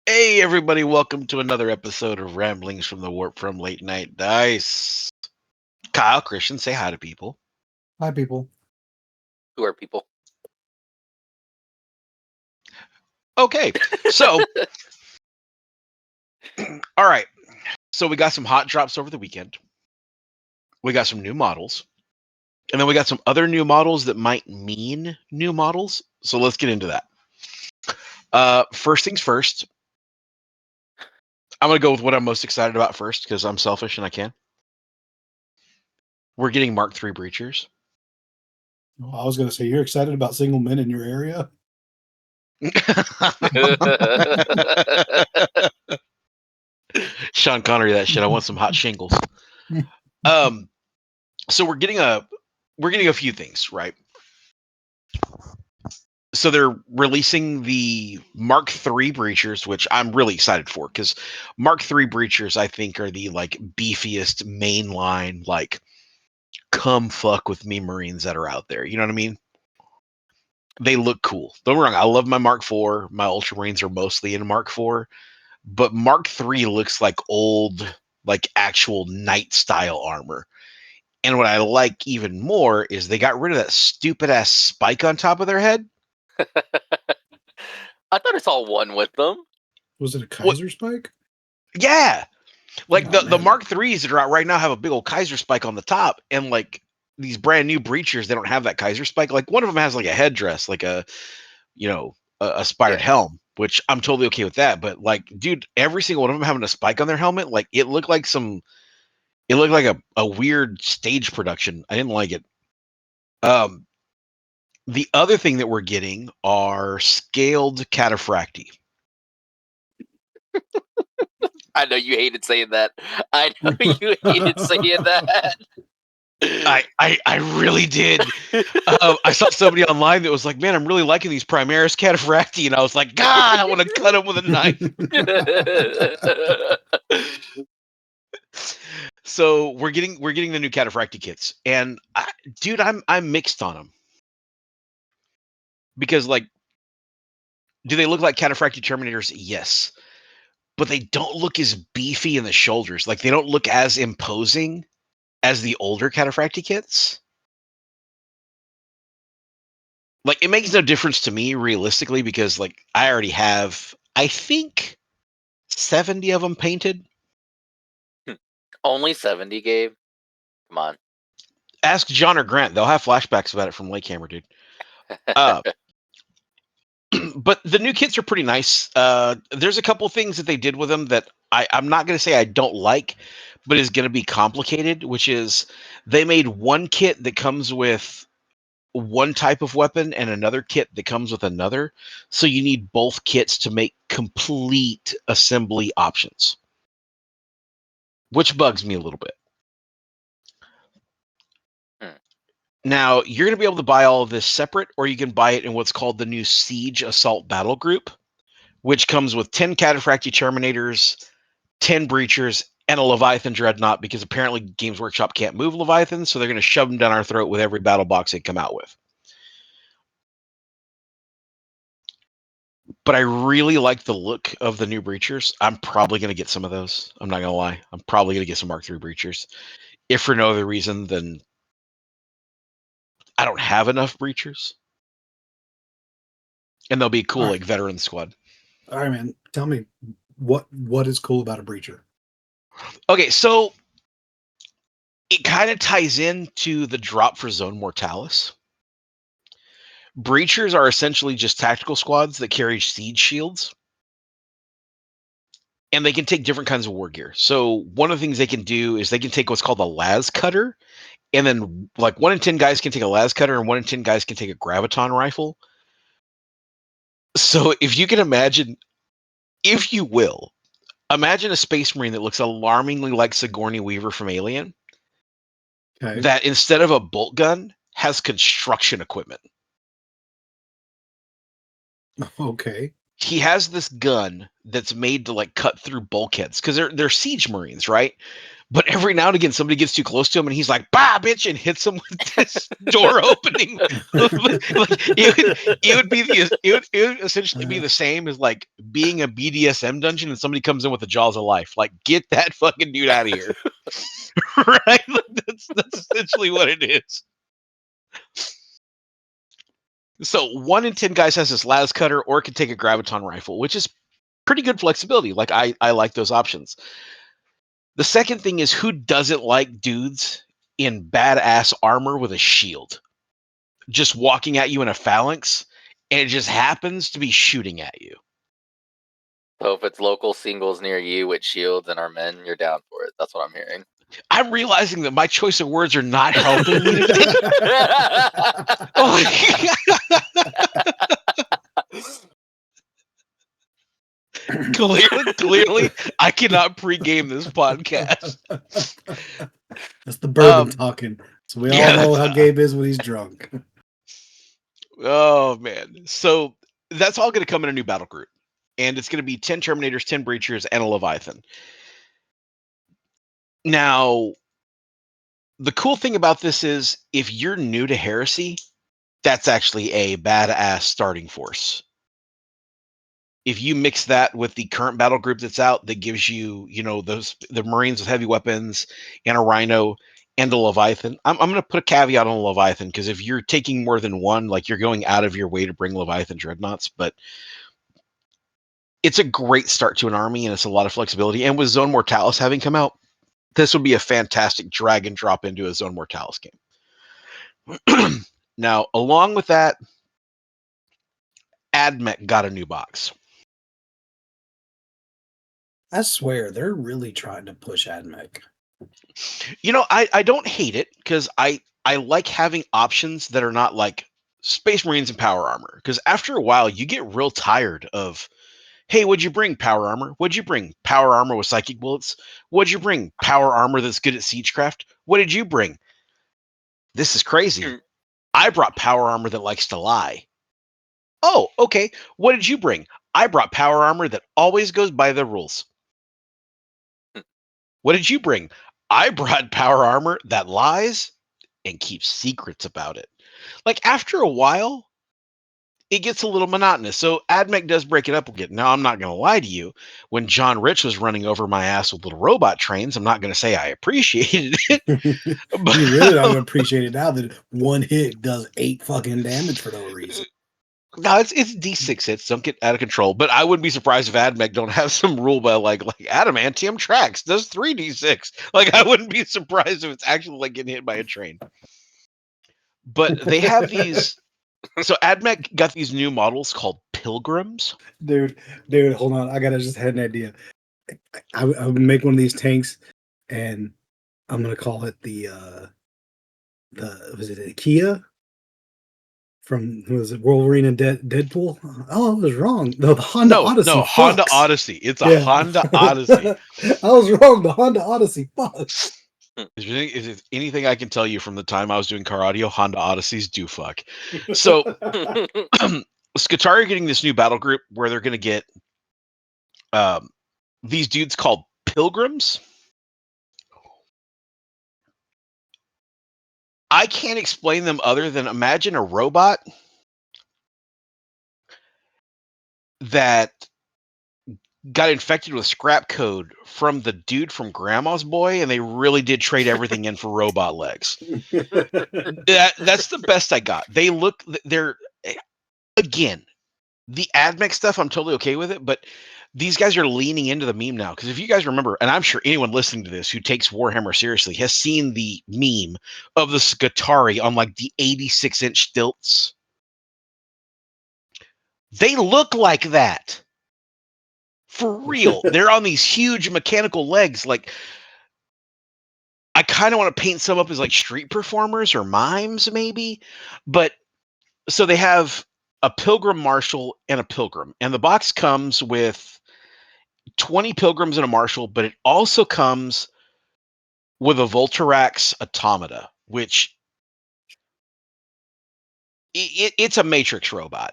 Hey, everybody, welcome to another episode of Ramblings from the Warp from Late Night Dice. Kyle, Christian, say hi to people. Hi, people. Who are people? Okay, so, all right. So, we got some hot drops over the weekend. We got some new models. And then we got some other new models that might mean new models. So, let's get into that. First things first, I'm going to go with what I'm most excited about first because I'm selfish and I can. We're getting Mark III Breachers. I was going to say, you're excited about single men in your area? Sean Connery, that shit. I want some hot shingles. So we're getting a few things, right? So they're releasing the Mark III Breachers, which I'm really excited for because Mark III Breachers, I think, are the like beefiest mainline, like come fuck with me Marines that are out there. You know what I mean? They look cool. Don't get me wrong. I love my Mark IV. My Ultramarines are mostly in Mark IV, but Mark III looks like old, like actual knight style armor. And what I like even more is they got rid of that stupid ass spike on top of their head. I thought it's all one with them. Was it a Kaiser spike? Yeah. Like Oh, the man. Mark IIIs that are out right now have a big old Kaiser spike on the top. And like these brand new breachers, they don't have that Kaiser spike. Like one of them has like a headdress, like a spired helm, which I'm totally okay with that. But like, dude, every single one of them having a spike on their helmet, like it looked like a weird stage production. I didn't like it. The other thing that we're getting are scaled cataphracti. I know you hated saying that. I know you hated saying that. I really did. I saw somebody online that was like, "Man, I'm really liking these Primaris cataphracti," and I was like, "God, I want to cut them with a knife." So we're getting the new cataphracti kits, and dude, I'm mixed on them because like, do they look like cataphracti Terminators? Yes, but they don't look as beefy in the shoulders. Like they don't look as imposing as the older cataphracti kits. Like it makes no difference to me realistically because like I already have, I think, 70 of them painted. Only 70, Gabe? Come on. Ask John or Grant. They'll have flashbacks about it from Lake Hammer, dude. Uh, but the new kits are pretty nice. There's a couple things that they did with them that I'm not going to say I don't like, but is going to be complicated, which is they made one kit that comes with one type of weapon and another kit that comes with another. So you need both kits to make complete assembly options, which bugs me a little bit. Now, you're going to be able to buy all of this separate, or you can buy it in what's called the new Siege Assault Battle Group, which comes with 10 Cataphracti Terminators, 10 Breachers, and a Leviathan Dreadnought, because apparently Games Workshop can't move Leviathans, so they're going to shove them down our throat with every battle box they come out with. But I really like the look of the new Breachers. I'm probably going to get some of those. I'm not going to lie. I'm probably going to get some Mark III Breachers. If for no other reason than I don't have enough Breachers. And they'll be cool, All right. like veteran squad. All right, man. Tell me what is cool about a breacher? Okay, so it kind of ties into the drop for Zone Mortalis. Breachers are essentially just tactical squads that carry siege shields. And they can take different kinds of war gear. So one of the things they can do is they can take what's called a las cutter. And then like 1 in 10 guys can take a las cutter and 1 in 10 guys can take a graviton rifle. So if you can imagine, if you will, imagine a space marine that looks alarmingly like Sigourney Weaver from Alien. Okay. That instead of a bolt gun has construction equipment. Okay. he has this gun that's made to like cut through bulkheads because they're siege marines, right? But every now and again, somebody gets too close to him, and he's like, "Bah, bitch!" and hits him with this door opening. It would essentially be the same as like being a BDSM dungeon, and somebody comes in with the jaws of life. Like, get that fucking dude out of here, right? Like, that's essentially what it is. So 1 in 10 guys has this las cutter, or can take a graviton rifle, which is pretty good flexibility. Like I like those options. The second thing is, who doesn't like dudes in badass armor with a shield just walking at you in a phalanx, and it just happens to be shooting at you? So if it's local singles near you with shields and are men, you're down for it. That's what I'm hearing. I'm realizing that my choice of words are not helping me today. Oh, clearly, I cannot pregame this podcast. That's the bourbon talking. So we all know how Gabe is when he's drunk. Oh man. So that's all going to come in a new battle group. And it's going to be 10 Terminators, 10 Breachers, and a Leviathan. Now, the cool thing about this is, if you're new to Heresy, that's actually a badass starting force. If you mix that with the current battle group that's out, that gives you, the Marines with heavy weapons and a Rhino and a Leviathan. I'm going to put a caveat on a Leviathan, because if you're taking more than one, like, you're going out of your way to bring Leviathan dreadnoughts, but it's a great start to an army, and it's a lot of flexibility. And with Zone Mortalis having come out, this would be a fantastic drag and drop into a Zone Mortalis game. Now, along with that, AdMech got a new box. I swear, they're really trying to push AdMech. I don't hate it, because I like having options that are not like Space Marines and power armor. Because after a while, you get real tired of, hey, what'd you bring? Power armor. What'd you bring? Power armor with psychic bullets. What'd you bring? Power armor that's good at siegecraft. What did you bring? This is crazy. I brought power armor that likes to lie. Oh, okay. What did you bring? I brought power armor that always goes by the rules. What did you bring? I brought power armor that lies and keeps secrets about it. Like, after a while, it gets a little monotonous. So AdMech does break it up again. Now, I'm not going to lie to you. When John Rich was running over my ass with little robot trains, I'm not going to say I appreciated it. But you really don't appreciate it now that one hit does 8 fucking damage for no reason. No, it's D6 hits. Don't get out of control. But I wouldn't be surprised if AdMech don't have some rule by like adamantium tracks does 3d6. Like, I wouldn't be surprised if it's actually like getting hit by a train. But they have these. So AdMech got these new models called Pilgrims. Dude, hold on. I gotta just had an idea. I would make one of these tanks, and I'm gonna call it the was it Kia from Wolverine and Deadpool? Oh, I was wrong. No, the Honda Odyssey. No, Honda Odyssey. It's a Honda Odyssey. I was wrong. The Honda Odyssey. Fuck. Is there anything I can tell you from the time I was doing car audio? Honda Odysseys do fuck. So Skitarii are getting this new battle group where they're going to get these dudes called Pilgrims. I can't explain them other than, imagine a robot that got infected with scrap code from the dude from Grandma's Boy, and they really did trade everything in for robot legs. That's the best I got. They're again, the AdMech stuff, I'm totally okay with it, but these guys are leaning into the meme now. Because if you guys remember, and I'm sure anyone listening to this who takes Warhammer seriously has seen the meme of the Skitarii on like the 86-inch stilts. They look like that. For real. They're on these huge mechanical legs. Like, I kind of want to paint some up as like street performers or mimes, maybe. But so they have a Pilgrim Marshal and a Pilgrim. And the box comes with 20 Pilgrims and a Marshal, but it also comes with a Voltarax Automata, which it's a Matrix robot.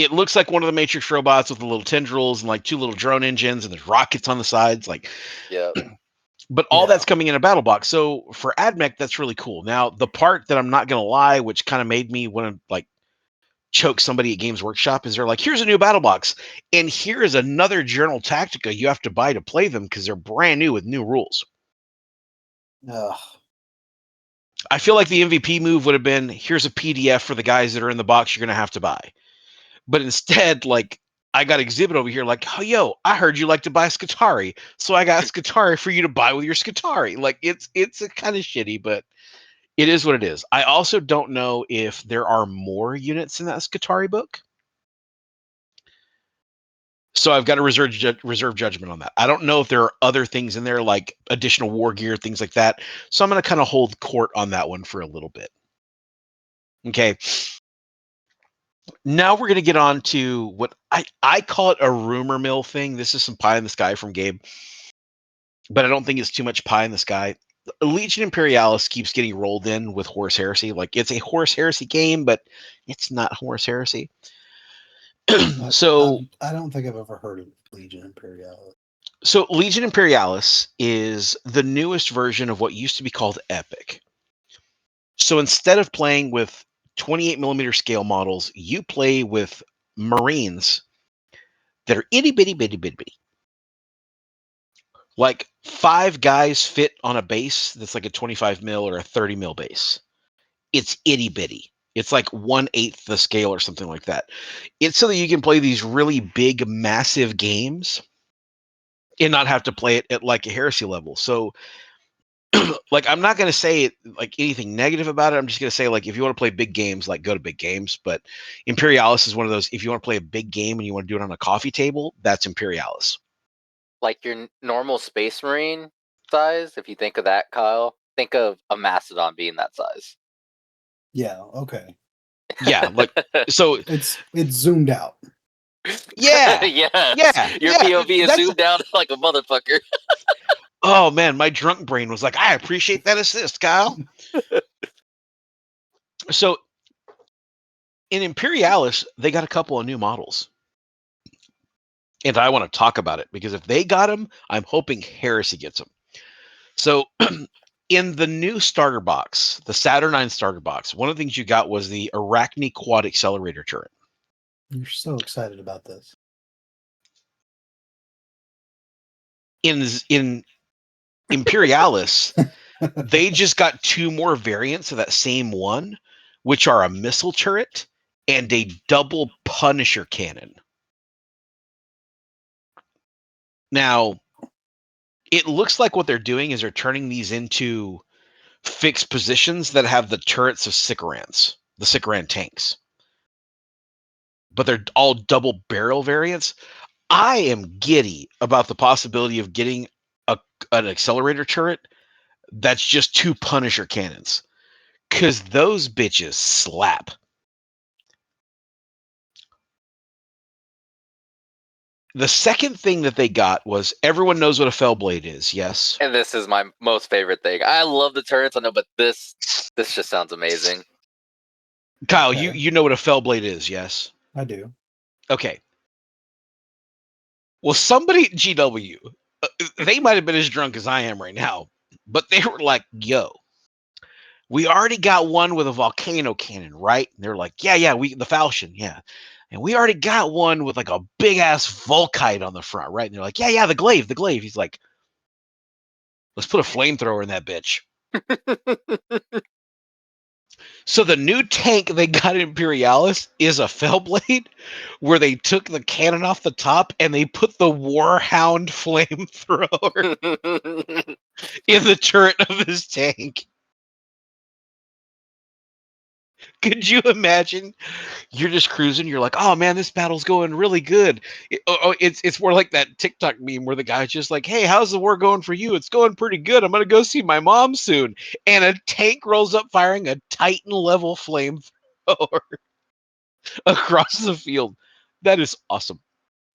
it looks like one of the Matrix robots with the little tendrils and like 2 little drone engines, and there's rockets on the sides. Like, Yeah. but all that's coming in a battle box. So for AdMech, that's really cool. Now, the part that I'm not gonna lie, which kind of made me want to like choke somebody at Games Workshop, is they're like, here's a new battle box, and here is another Journal Tactica you have to buy to play them because they're brand new with new rules. Ugh. I feel like the MVP move would have been, here's a PDF for the guys that are in the box you're gonna have to buy. But instead, like, I got Exhibit over here, like, oh, yo, I heard you like to buy Skatari, so I got Skatari for you to buy with your Skatari. Like, it's a kind of shitty, but it is what it is. I also don't know if there are more units in that Skatari book, so I've got to reserve judgment on that. I don't know if there are other things in there, like additional war gear, things like that. So I'm going to kind of hold court on that one for a little bit. Okay. Now we're going to get on to what I call it a rumor mill thing. This is some pie in the sky from Gabe, but I don't think it's too much pie in the sky. Legion Imperialis keeps getting rolled in with Horus Heresy. Like, it's a Horus Heresy game, but it's not Horus Heresy. So I don't think I've ever heard of Legion Imperialis. So Legion Imperialis is the newest version of what used to be called Epic. So instead of playing with 28 millimeter scale models, you play with Marines that are itty bitty bitty bitty bitty. Like 5 guys fit on a base that's like a 25 mil or a 30 mil base. It's itty bitty. It's like 1/8 the scale or something like that. It's so that you can play these really big, massive games and not have to play it at like a heresy level. So like, I'm not going to say like anything negative about it. I'm just going to say, like, if you want to play big games, like, go to big games. But Imperialis is one of those, if you want to play a big game and you want to do it on a coffee table, that's Imperialis. Like your normal Space Marine size, if you think of that, Kyle, think of a Mastodon being that size. Yeah, okay. Yeah, like, so It's zoomed out. yeah. Yes. Your POV is zoomed out like a motherfucker. Oh man, my drunk brain was like, I appreciate that assist, Kyle. So in Imperialis, they got a couple of new models. And I want to talk about it because if they got them, I'm hoping Heresy gets them. So in the new starter box, the Saturnine starter box, one of the things you got was the Arachne Quad Accelerator turret. You're so excited about this. In Imperialis, they just got 2 more variants of that same one, which are a missile turret and a double Punisher cannon. Now, it looks like what they're doing is they're turning these into fixed positions that have the turrets of Sicarans, the Sicaran tanks. But they're all double barrel variants. I am giddy about the possibility of getting an accelerator turret that's just 2 Punisher cannons, because those bitches slap. The second thing that they got was, everyone knows what a Fellblade is, yes? And this is my most favorite thing. I love the turrets, I know, but this just sounds amazing. Kyle, Okay. you know what a Fellblade is, yes? I do. Okay. Well, somebody at GW, they might have been as drunk as I am right now, but they were like, yo, we already got one with a volcano cannon, right? And they're like, yeah, the Falchion, yeah. And we already got one with like a big ass Volkite on the front, right? And they're like, yeah, the glaive. He's like, let's put a flamethrower in that bitch. So the new tank they got in Imperialis is a Fellblade, where they took the cannon off the top and they put the Warhound flamethrower in the turret of his tank. Could you imagine? You're just cruising. You're like, oh man, this battle's going really good. It's more like that TikTok meme where the guy's just like, hey, how's the war going for you? It's going pretty good. I'm gonna go see my mom soon. And a tank rolls up firing a Titan level flamethrower across the field. That is awesome.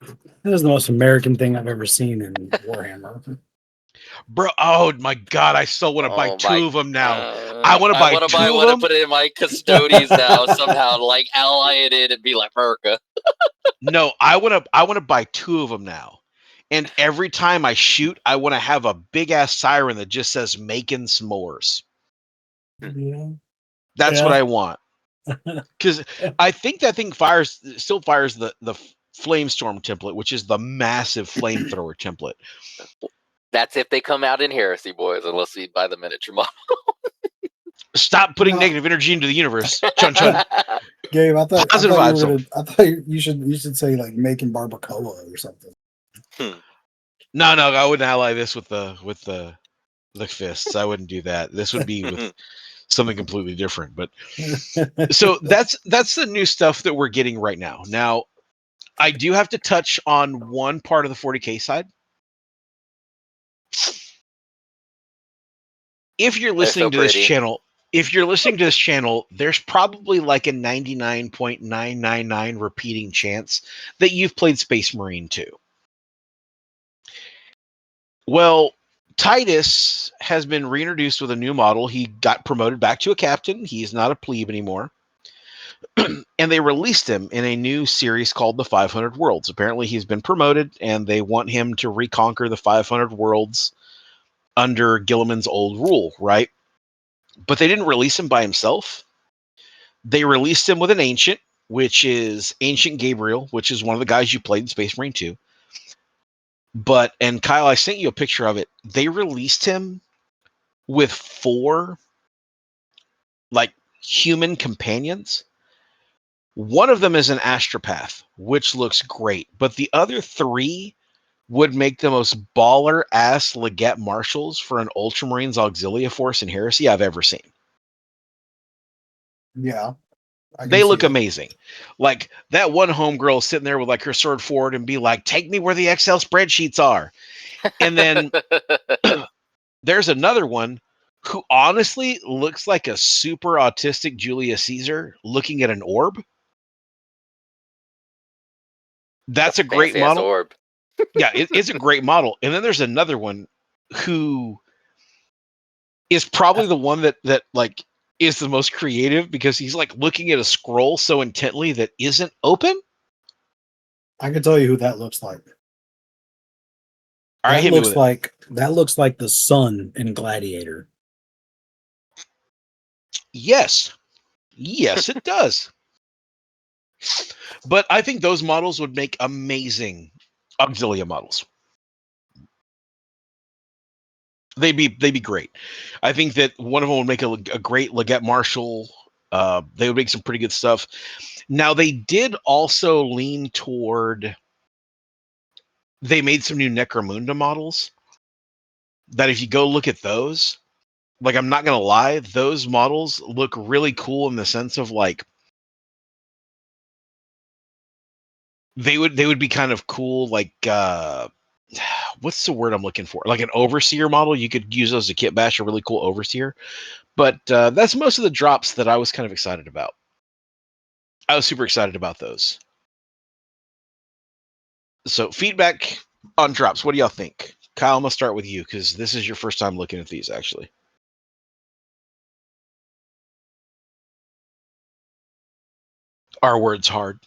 That is the most American thing I've ever seen in Warhammer. Bro, oh my god, I still want to buy two of them now. I want to buy I two of want to them. put it in my custodies now somehow, like ally it in and be like America. No, I want to buy two of them now. And every time I shoot, I want to have a big ass siren that just says "making s'mores." Yeah. That's what I want. Because I think that thing still fires the Flamestorm template, which is the massive flamethrower template. That's if they come out in Heresy, boys, unless we buy the miniature model. Stop putting negative energy into the universe. Chun chun. Gabe, I thought Positive you vibes were only. gonna. I thought you should say like making barbacoa or something. No, I wouldn't ally this with the fists. I wouldn't do that. This would be with something completely different. But so that's the new stuff that we're getting right now. Now, I do have to touch on one part of the 40K side. If you're listening to this channel, there's probably like a 99.999 repeating chance that you've played Space Marine 2. Well, Titus has been reintroduced with a new model. He got promoted back to a captain. He's not a plebe anymore. And they released him in a new series called the 500 Worlds. Apparently, he's been promoted, and they want him to reconquer the 500 worlds under Gilliman's old rule, right? But they didn't release him by himself. They released him with an ancient, which is Ancient Gabriel, which is one of the guys you played in Space Marine 2. And Kyle, I sent you a picture of it. They released him with 4 like human companions. One of them is an astropath, which looks great, but the other 3 would make the most baller ass Leggett Marshals for an Ultramarines Auxilia Force in Heresy I've ever seen. Yeah. They look amazing. Like that one homegirl sitting there with like her sword forward and be like, "Take me where the Excel spreadsheets are." And then there's another one who honestly looks like a super autistic Julius Caesar looking at an orb. That's a great model. Orb. Yeah, it's a great model. And then there's another one who is probably the one that like is the most creative because he's like looking at a scroll so intently that isn't open. I can tell you who that looks like. All right, that looks like the sun in Gladiator. Yes, it does. But I think those models would make amazing Auxilia models. They'd be great. I think that one of them would make a great Leggett Marshal. They would make some pretty good stuff. Now, they did also lean toward... They made some new Necromunda models that if you go look at those, like, I'm not going to lie, those models look really cool in the sense of, like, they would be kind of cool, like, what's the word I'm looking for? Like an overseer model. You could use those to kit bash a really cool overseer. But that's most of the drops that I was kind of excited about. I was super excited about those. So feedback on drops. What do y'all think? Kyle, I'm going to start with you because this is your first time looking at these, actually. Our words hard.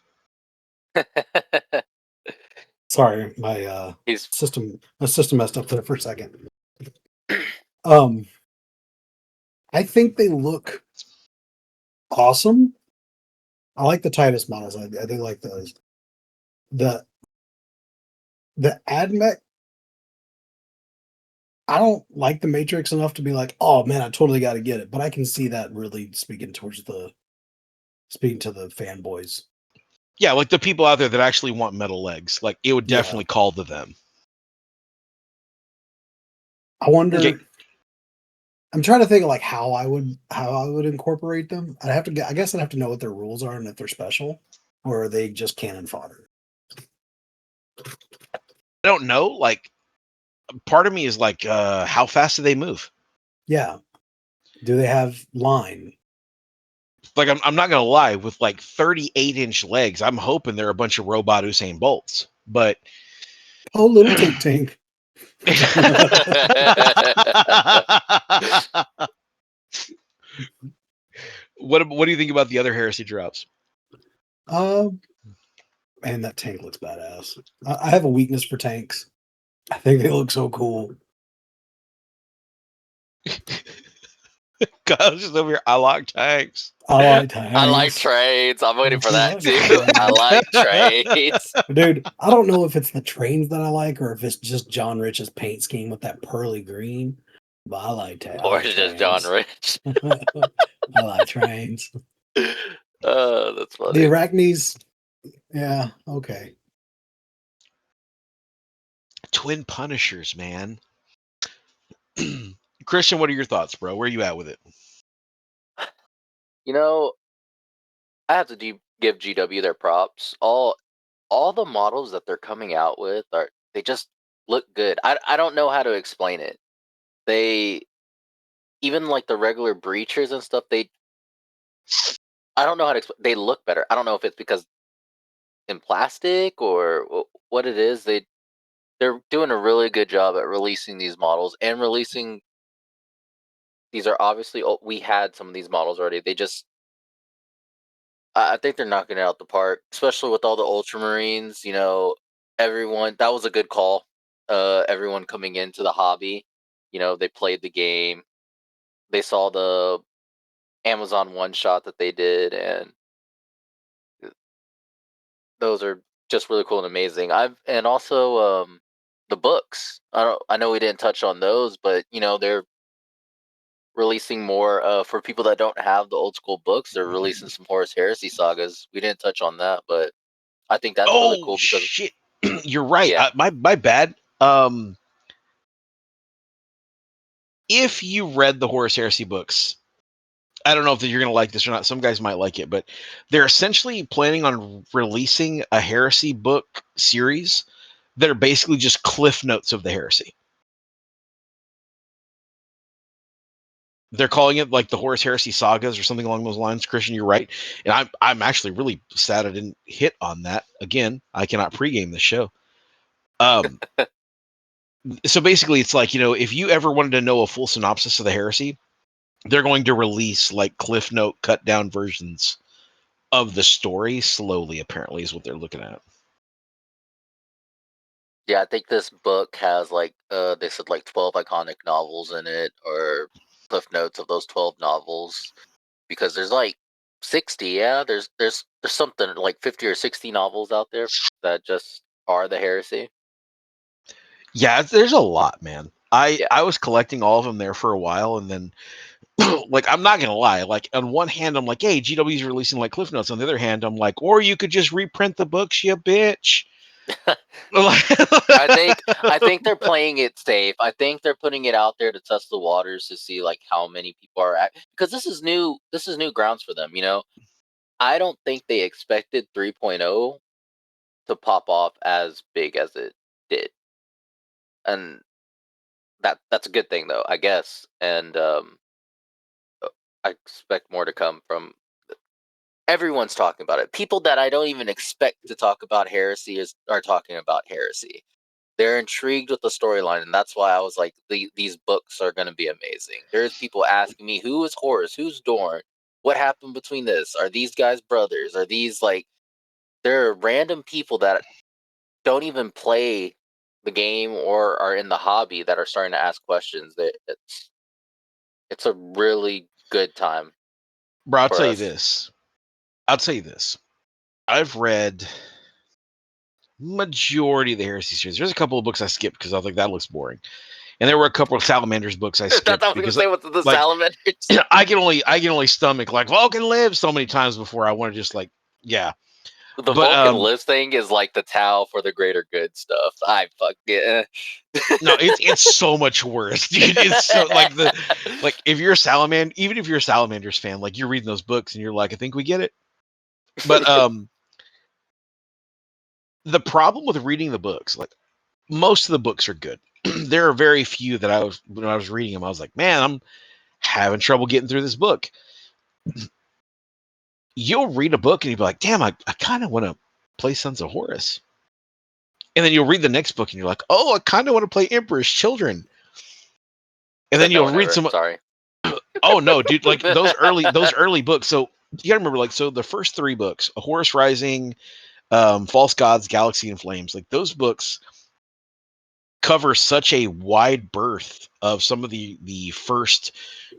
Sorry, my system messed up there for a second. I think they look awesome. I like the Titus models. I do like those. The AdMech, I don't like the Matrix enough to be like, oh man, I totally got to get it. But I can see that really speaking to the fanboys. Yeah, like the people out there that actually want metal legs. Like it would definitely call to them. I wonder. Okay. I'm trying to think of like how I would incorporate them. I guess I'd have to know what their rules are and if they're special, or are they just cannon fodder? I don't know. Like, part of me is like, how fast do they move? Yeah. Do they have line? Like, I'm not gonna lie. With like 38-inch legs, I'm hoping they're a bunch of robot Usain Bolts. But little tank. What do you think about the other Heresy drops? Man, that tank looks badass. I have a weakness for tanks. I think they look so cool. Kyle's just over here. I like tanks. I like tanks. I like trades. I'm waiting for that like too. trains. I like trades. Dude, I don't know if it's the trains that I like or if it's just John Rich's paint scheme with that pearly green. But I like tanks. Or it's just John Rich. I like trains. Oh, that's funny. The Arachnes, yeah, okay. Twin Punishers, man. Christian, what are your thoughts, bro? Where are you at with it? You know, I have to give GW their props. All the models that they're coming out with they just look good. I don't know how to explain it. They even like the regular breachers and stuff. I don't know how to explain. They look better. I don't know if it's because in plastic or what it is. They're doing a really good job at releasing these models and releasing. These are obviously we had some of these models already. They just I think they're knocking it out the park, especially with all the Ultramarines. You know, everyone that was a good call. Everyone coming into the hobby, you know, they played the game. They saw the Amazon one shot that they did, and those are just really cool and amazing. And also the books. I know we didn't touch on those, but you know they're releasing more for people that don't have the old school books. They're releasing some Horus Heresy sagas. We didn't touch on that, but I think that's really cool because shit. You're right. Yeah. My bad. If you read the Horus Heresy books, I don't know if you're going to like this or not. Some guys might like it, but they're essentially planning on releasing a Heresy book series that are basically just cliff notes of the Heresy. They're calling it like the Horus Heresy sagas or something along those lines. Christian, you're right, and I'm actually really sad I didn't hit on that. Again, I cannot pregame this show. So basically, it's like, you know, if you ever wanted to know a full synopsis of the Heresy, they're going to release like cliff note cut down versions of the story slowly. Apparently, is what they're looking at. Yeah, I think this book has like they said like 12 iconic novels in it, or cliff notes of those 12 novels, because there's like 60. Yeah, there's something like 50 or 60 novels out there that just are the Heresy. Yeah, there's a lot, man. Yeah. I was collecting all of them there for a while, and then like, I'm not gonna lie, like on one hand I'm like, hey, GW's releasing like cliff notes. On the other hand, I'm like, or you could just reprint the books, you bitch. I think they're playing it safe. I think they're putting it out there to test the waters to see like how many people are because this is new grounds for them, you know. I don't think they expected 3.0 to pop off as big as it did. And that's a good thing though, I guess. And I expect more to come from everyone's talking about it. People that I don't even expect to talk about Heresy are talking about Heresy. They're intrigued with the storyline, and that's why I was like, these books are going to be amazing. There's people asking me, who is Horus? Who's Dorn? What happened between this? Are these guys brothers? Are these like, there are random people that don't even play the game or are in the hobby that are starting to ask questions. That it's a really good time. Bro, I'll for tell you us. this. I'll tell you this. I've read majority of the Heresy series. There's a couple of books I skipped because I was like, that looks boring. And there were a couple of Salamanders books I That's skipped what I was because, gonna say with the like, Salamanders. I can only stomach like Vulcan lives so many times before I want to just like, yeah. The But Vulcan lives thing is like the Tau for the greater good stuff. I fuck it. no, it's so much worse, dude. It's so like if you're a Salamander, even if you're a Salamanders fan, like you're reading those books and you're like, I think we get it. But the problem with reading the books, like most of the books are good. There are very few that when I was reading them, I was like, man, I'm having trouble getting through this book. You'll read a book and you'll be like, damn, I kind of want to play Sons of Horus. And then you'll read the next book and you're like, oh, I kind of want to play Emperor's Children. And Said then no you'll one read ever. some. Sorry. Oh no, dude! Like those early books. So you gotta remember, like, so the first 3 books, A Horus Rising, False Gods, Galaxy in Flames, like those books cover such a wide berth of some of the first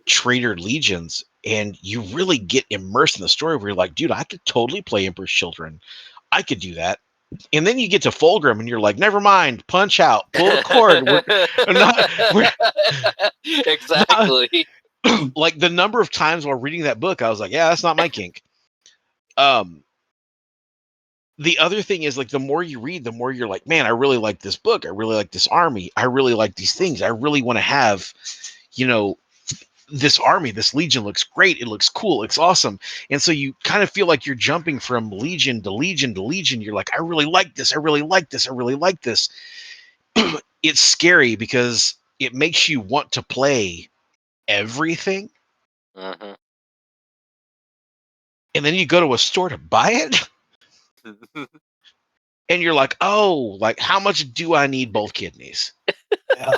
traitor legions, and you really get immersed in the story where you're like, dude, I could totally play Emperor's Children. I could do that. And then you get to Fulgrim and you're like, never mind, punch out, pull the cord. We're not Exactly. like the number of times while reading that book, I was like, yeah, that's not my kink. The other thing is, like, the more you read, the more you're like, man, I really like this book. I really like this army. I really like these things. I really want to have, you know, this army, this legion looks great. It looks cool. It's awesome. And so you kind of feel like you're jumping from legion to legion to legion. You're like, I really like this. I really like this. I really like this. It's scary because it makes you want to play everything. Mhm. And then you go to a store to buy it. And you're like, oh, like, how much do I need both kidneys? Yeah.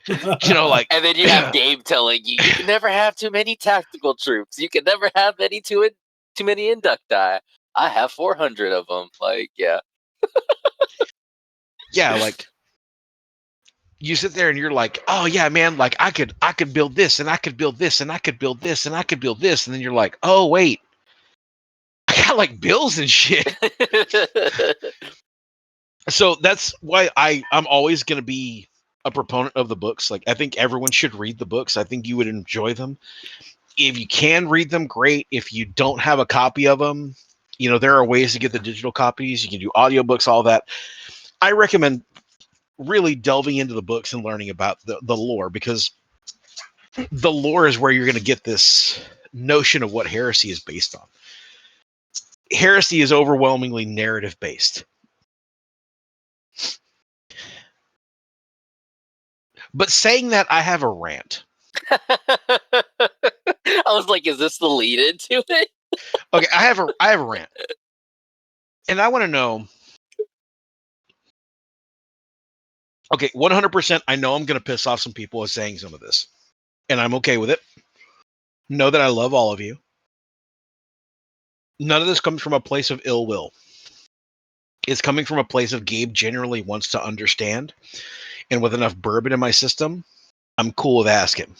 Like, And then you have Gabe telling you can never have too many tactical troops. You can never have too many inducti. I have 400 of them. Like, yeah. yeah, like, you sit there and you're like, oh yeah, man, like I could build this and I could build this and I could build this and I could build this. And then you're like, oh wait, I got like bills and shit. So that's why I'm always going to be a proponent of the books. Like, I think everyone should read the books. I think you would enjoy them. If you can read them, great. If you don't have a copy of them, there are ways to get the digital copies. You can do audiobooks, all that. I recommend really delving into the books and learning about the lore, because the lore is where you're going to get this notion of what heresy is based on. Heresy is overwhelmingly narrative based. But saying that, I have a rant. I was like, is this the lead into it? Okay, I have a rant. And I want to know. Okay, 100%, I know I'm going to piss off some people with saying some of this. And I'm okay with it. Know that I love all of you. None of this comes from a place of ill will. It's coming from a place of Gabe generally wants to understand. And with enough bourbon in my system, I'm cool with asking.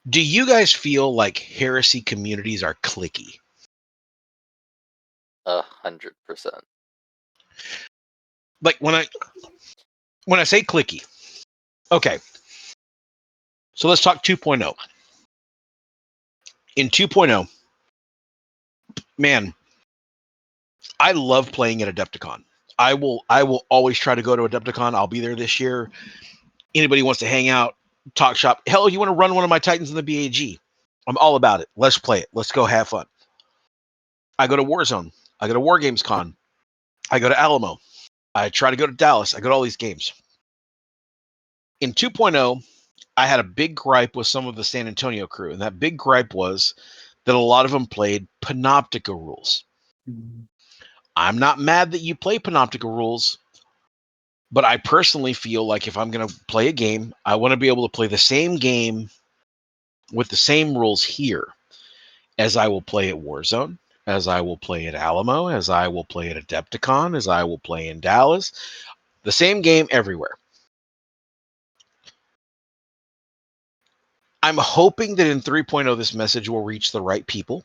Do you guys feel like heresy communities are cliquey? 100%. Like, when I say cliquey, okay. So let's talk 2.0. In 2.0, man, I love playing at Adepticon. I will always try to go to Adepticon. I'll be there this year. Anybody wants to hang out, talk shop. Hell, you want to run one of my Titans in the BAG? I'm all about it. Let's play it. Let's go have fun. I go to Warzone. I go to War Games Con. I go to Alamo. I try to go to Dallas. I go to all these games. In 2.0, I had a big gripe with some of the San Antonio crew, and that big gripe was that a lot of them played Panoptica rules. I'm not mad that you play Panoptica rules, but I personally feel like if I'm going to play a game, I want to be able to play the same game with the same rules here as I will play at Warzone, as I will play at Alamo, as I will play at Adepticon, as I will play in Dallas. The same game everywhere. I'm hoping that in 3.0 this message will reach the right people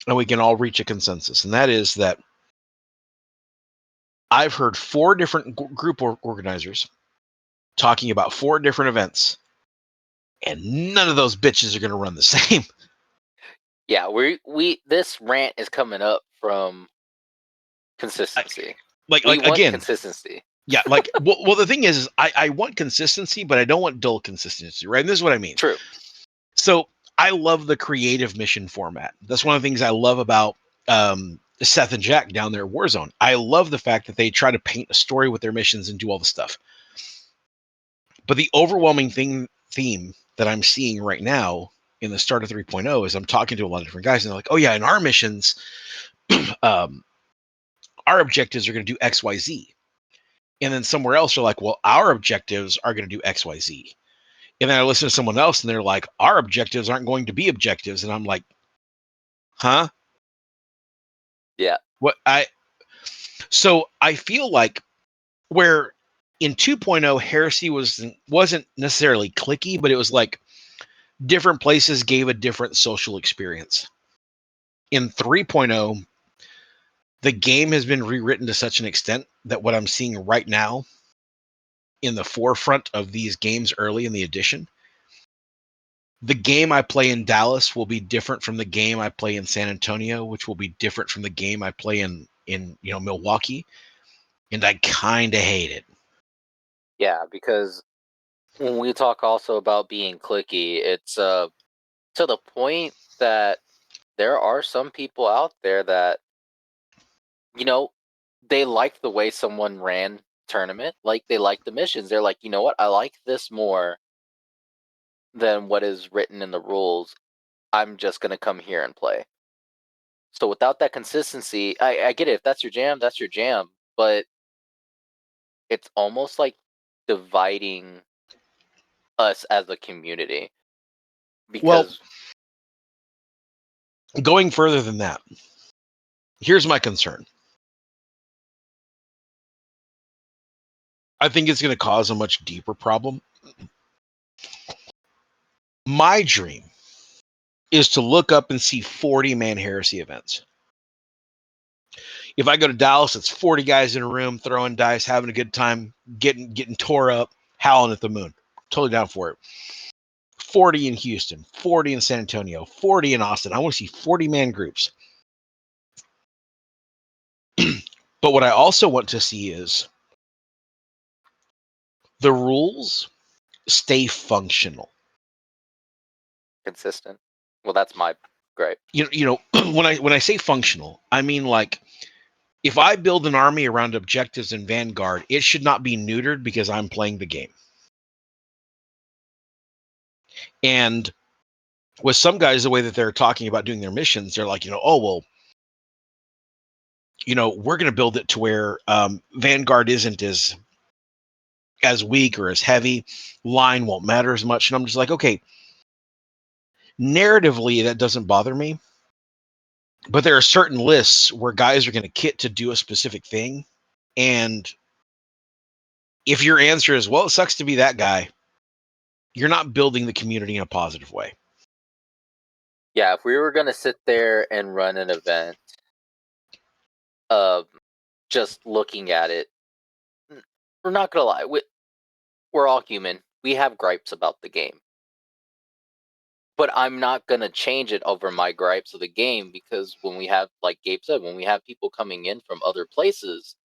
and we can all reach a consensus. And that is that I've heard 4 different group organizers talking about 4 different events, and none of those bitches are going to run the same. Yeah, we this rant is coming up from consistency. We want Again, consistency. Yeah, like, well, the thing is I want consistency, but I don't want dull consistency, right? And this is what I mean. True. So I love the creative mission format. That's one of the things I love about Seth and Jack down there at Warzone. I love the fact that they try to paint a story with their missions and do all the stuff. But the overwhelming theme that I'm seeing right now in the start of 3.0 is I'm talking to a lot of different guys, and they're like, oh yeah, in our missions, our objectives are going to do XYZ. And then somewhere else, they're like, well, our objectives are going to do XYZ. And then I listen to someone else and they're like, our objectives aren't going to be objectives. And I'm like, huh? Yeah. So I feel like where in 2.0 Heresy wasn't necessarily clicky, but it was like different places gave a different social experience. In 3.0, the game has been rewritten to such an extent that what I'm seeing right now in the forefront of these games early in the edition, the game I play in Dallas will be different from the game I play in San Antonio, which will be different from the game I play in Milwaukee, and I kind of hate it. Yeah, because when we talk also about being clicky, it's to the point that there are some people out there that, they like the way someone ran tournament, like they like the missions. They're like, you know what, I like this more than what is written in the rules. I'm just gonna come here and play. So without that consistency, I get it. If that's your jam, that's your jam. But it's almost like dividing us as a community. Because going further than that, here's my concern. I think it's going to cause a much deeper problem. My dream is to look up and see 40-man Heresy events. If I go to Dallas, it's 40 guys in a room throwing dice, having a good time, getting tore up, howling at the moon. Totally down for it. 40 in Houston, 40 in San Antonio, 40 in Austin. I want to see 40-man groups. But what I also want to see is the rules stay functional. consistent. Well, that's my gripe. When I say functional, I mean like if I build an army around objectives in Vanguard, it should not be neutered because I'm playing the game. And with some guys, the way that they're talking about doing their missions, they're like, oh, well, we're going to build it to where Vanguard isn't as weak or as heavy. Line won't matter as much. And I'm just like, okay, narratively, that doesn't bother me. But there are certain lists where guys are going to kit to do a specific thing. And if your answer is, well, it sucks to be that guy, you're not building the community in a positive way. Yeah, if we were going to sit there and run an event, just looking at it, we're not going to lie. We're all human. We have gripes about the game. But I'm not going to change it over my gripes of the game because when we have, like Gabe said, when we have people coming in from other places,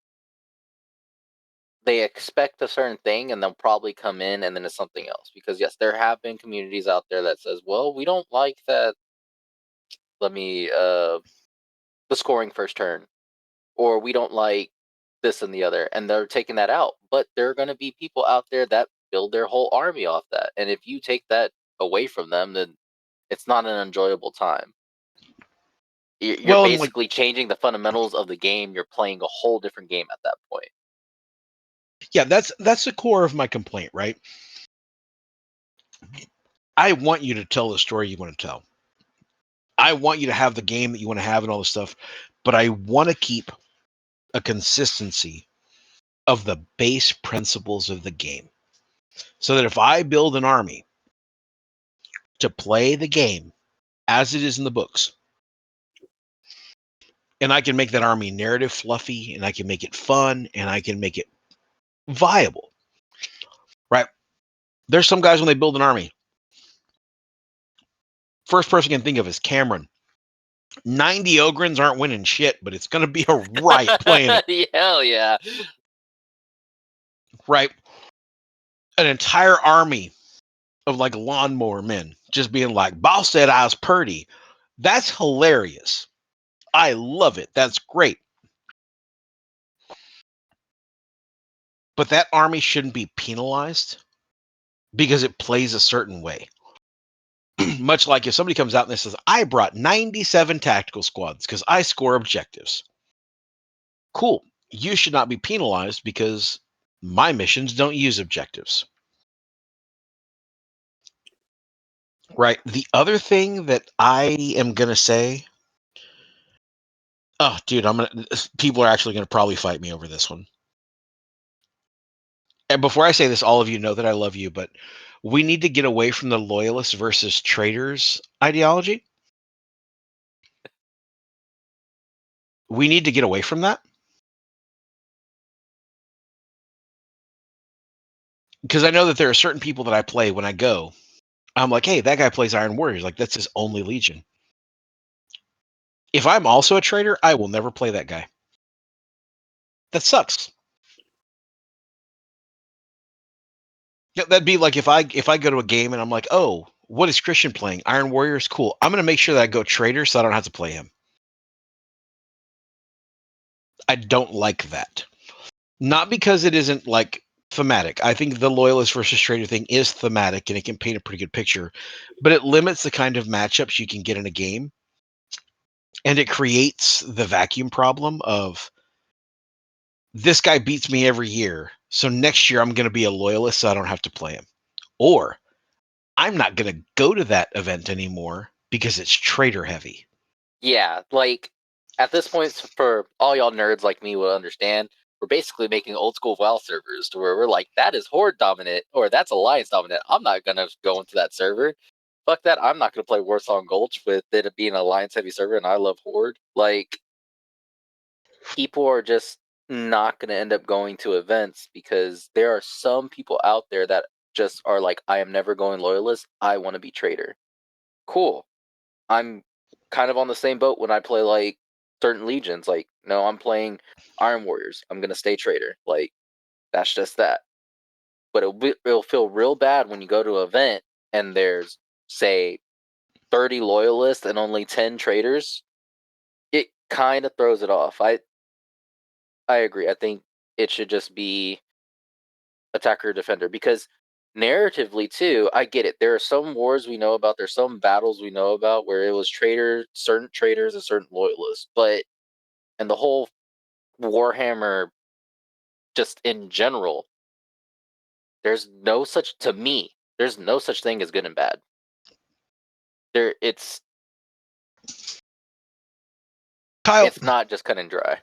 they expect a certain thing and they'll probably come in and then it's something else. Because yes, there have been communities out there that says, well, we don't like that. The scoring first turn, or we don't like this and the other, and they're taking that out. But there are going to be people out there that build their whole army off that. And if you take that away from them, then it's not an enjoyable time. You're basically changing the fundamentals of the game. You're playing a whole different game at that point. Yeah, that's the core of my complaint, right? I want you to tell the story you want to tell. I want you to have the game that you want to have and all this stuff, but I want to keep a consistency of the base principles of the game. So that if I build an army to play the game as it is in the books, and I can make that army narrative fluffy, and I can make it fun, and I can make it viable, right? There's some guys when they build an army, first person I can think of is Cameron. 90 Ogrins aren't winning shit, but it's going to be a riot playing it. Hell yeah. Right? An entire army of like lawnmower men just being like, Boss said I was purty. That's hilarious. I love it. That's great. But that army shouldn't be penalized because it plays a certain way. Much like if somebody comes out and says, I brought 97 tactical squads because I score objectives. Cool. You should not be penalized because my missions don't use objectives. Right. The other thing that I am going to say, oh, dude, people are actually going to probably fight me over this one. And before I say this, all of you know that I love you, but we need to get away from the loyalists versus traitors ideology. We need to get away from that. Because I know that there are certain people that I play when I go. I'm like, hey, that guy plays Iron Warriors. Like, that's his only Legion. If I'm also a traitor, I will never play that guy. That sucks. Yeah, that'd be like if I go to a game and I'm like, oh, what is Christian playing? Iron Warriors, cool. I'm gonna make sure that I go traitor so I don't have to play him. I don't like that. Not because it isn't like thematic. I think the loyalist versus traitor thing is thematic and it can paint a pretty good picture, but it limits the kind of matchups you can get in a game. And it creates the vacuum problem of this guy beats me every year. So next year I'm going to be a loyalist so I don't have to play him. Or I'm not going to go to that event anymore because it's traitor heavy. Yeah, like at this point, for all y'all nerds like me will understand, we're basically making old school WoW servers to where we're like, that is Horde dominant or that's Alliance dominant. I'm not gonna go into that server. Fuck that. I'm not gonna play Warsong Gulch with it being an Alliance heavy server and I love Horde. Like, people are just not gonna end up going to events because there are some people out there that just are like, I am never going loyalist. I want to be traitor. Cool. I'm kind of on the same boat when I play like certain legions. Like, no, I'm playing Iron Warriors. I'm gonna stay traitor. Like, that's just that. But it'll feel real bad when you go to an event and there's, say, 30 loyalists and only 10 traitors. It kind of throws it off. I agree. I think it should just be attacker defender because narratively too, I get it. There are some wars we know about, there's some battles we know about where it was certain traitors and certain loyalists, but and the whole Warhammer just in general, there's no such to me, there's no such thing as good and bad. It's Kyle, it's not just cut and dry.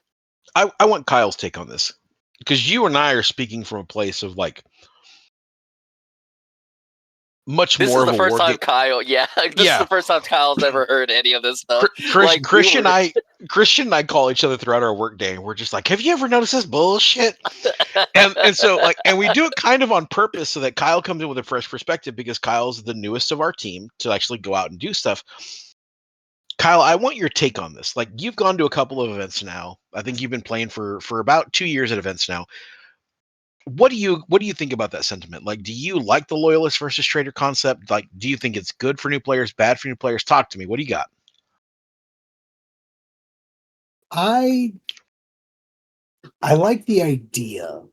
I want Kyle's take on this because you and I are speaking from a place of like much This more is of the a first war time game. This is the first time Kyle's ever heard any of this stuff. Like, Christian and I call each other throughout our work day and we're just like, have you ever noticed this bullshit? And so like, and we do it kind of on purpose so that Kyle comes in with a fresh perspective because Kyle's the newest of our team to actually go out and do stuff. Kyle, I want your take on this. Like, you've gone to a couple of events now. I think you've been playing for about 2 years at events now. What do you think about that sentiment? Like, do you like the loyalist versus traitor concept? Like, do you think it's good for new players, bad for new players? Talk to me. What do you got? I like the idea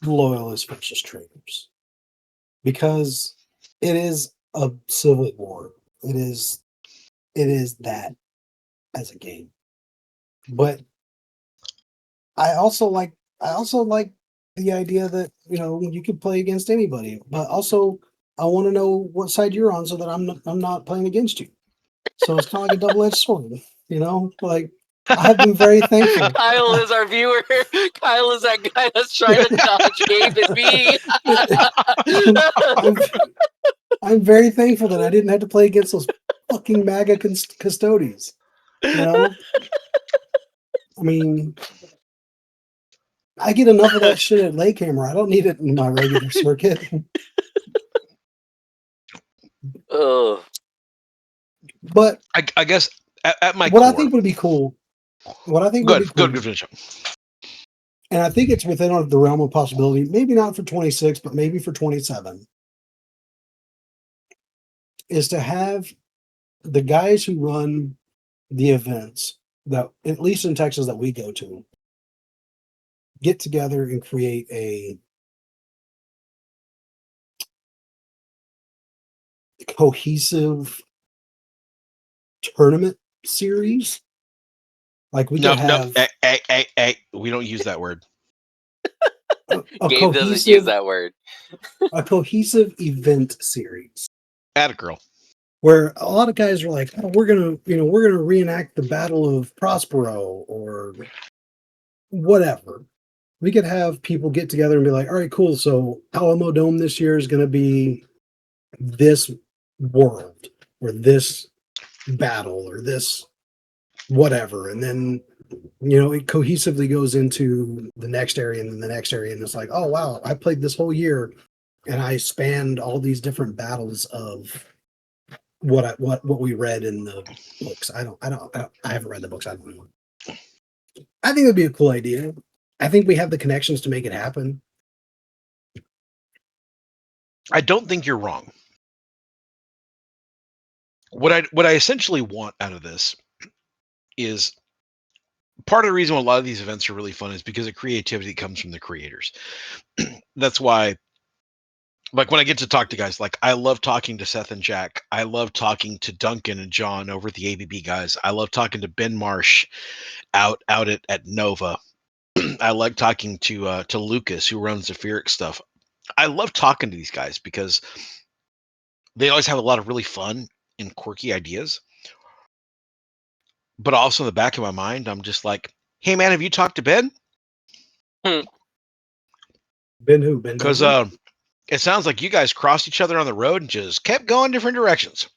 loyalists versus traitors because it is a civil war. It is that as a game. But I also like the idea that, you could play against anybody, but also I want to know what side you're on so that I'm not playing against you. So it's kind of like a double-edged sword, like I have been very thankful. Kyle is our viewer. Kyle is that guy that's trying to dodge Gabe and me. I'm very thankful that I didn't have to play against those fucking MAGA custodians. I mean, I get enough of that shit at late camera. I don't need it in my regular circuit. But I guess at my what core, I think would be cool, good finish up. and I think it's within the realm of possibility, maybe not for 26, but maybe for 27, is to have the guys who run the events that, at least in Texas, that we go to, get together and create a cohesive tournament series, Like we No, could have we don't use that word. a Gabe doesn't use cohesive that word. a cohesive event series Atta girl. where a lot of guys are like, oh, we're gonna reenact the Battle of Prospero or whatever. We could have people get together and be like, all right, cool. So Alamo Dome this year is gonna be this world or this battle or this whatever, and then it cohesively goes into the next area and then the next area, and it's like, oh wow, I played this whole year and I spanned all these different battles of what we read in the books. I haven't read the books. I don't know. I think it'd be a cool idea. I think we have the connections to make it happen. I don't think you're wrong. What I essentially want out of this is part of the reason why a lot of these events are really fun is because the creativity comes from the creators. That's why, like, when I get to talk to guys, like, I love talking to Seth and Jack. I love talking to Duncan and John over at the ABB guys. I love talking to Ben Marsh out at Nova. I like talking to Lucas, who runs the Zephyric stuff. I love talking to these guys because they always have a lot of really fun and quirky ideas. But also in the back of my mind, I'm just like, hey man, have you talked to Ben? Ben who? Ben Because Duncan? it sounds like you guys crossed each other on the road and just kept going different directions.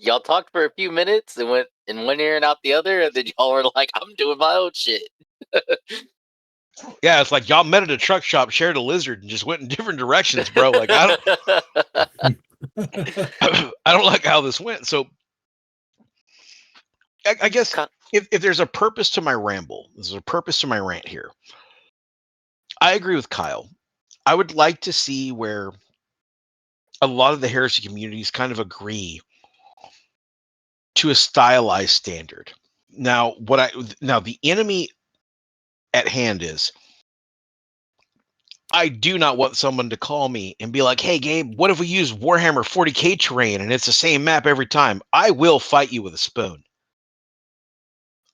Y'all talked for a few minutes and went in one ear and out the other, and then y'all were like, I'm doing my own shit. Yeah, it's like y'all met at a truck shop, shared a lizard, and just went in different directions, bro. Like I don't like how this went. So I guess if there's a purpose to my ramble, there's a purpose to my rant here. I agree with Kyle. I would like to see where a lot of the heresy communities kind of agree to a stylized standard. Now, the enemy at hand is I do not want someone to call me and be like, "Hey, Gabe, what if we use Warhammer 40K terrain and it's the same map every time?" I will fight you with a spoon.